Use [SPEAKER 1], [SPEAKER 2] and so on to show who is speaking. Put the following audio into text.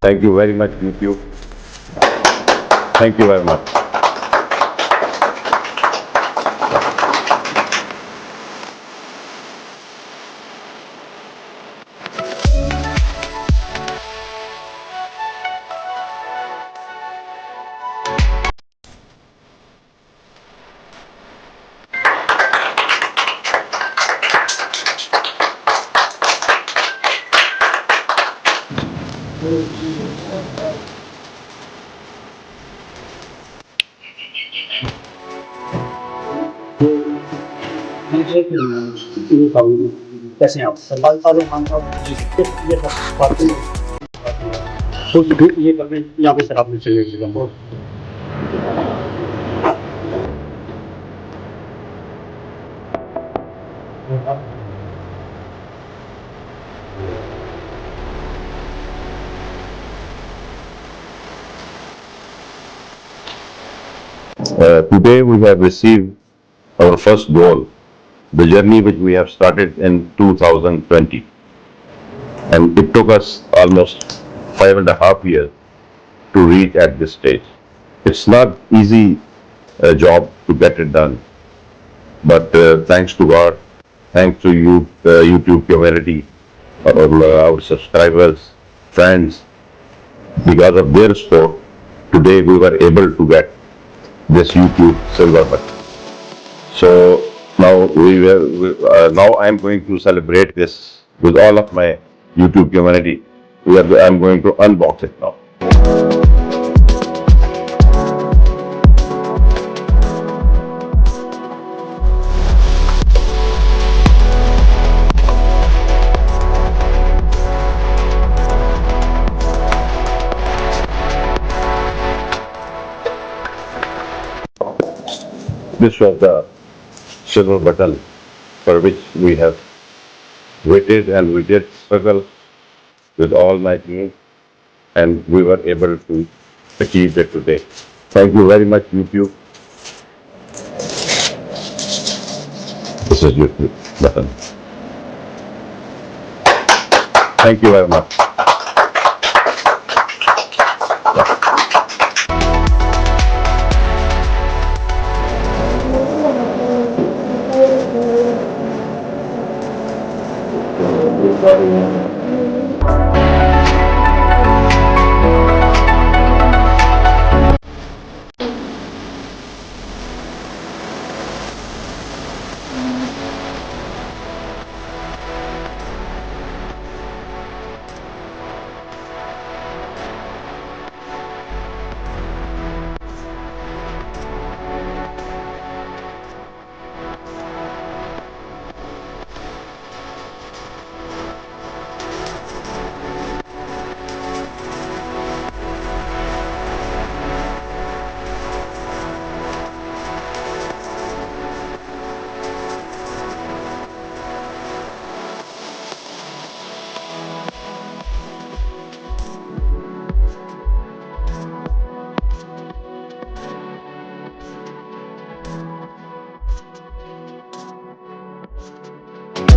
[SPEAKER 1] Thank you very much, YouTube. Thank you very much.
[SPEAKER 2] ये कैसे हैं आप? सरकारी सारे हम ये सब बातें तो ये कर रहे हैं यहाँ पे शराब में चले गए।
[SPEAKER 1] Today we have received our first goal, the journey which we have started in 2020. And it took us almost 5.5 years to reach at this stage. It's not easy job to get it done, but thanks to God, thanks to you, YouTube community, our subscribers, friends, because of their support, today we were able to get this YouTube silver button. So now now I'm going to celebrate this with all of my YouTube community. I'm going to unbox it now. This was the silver button for which we have waited, and we did struggle with all my team, and we were able to achieve it today. Thank you very much, YouTube. This is YouTube button. Thank you very much.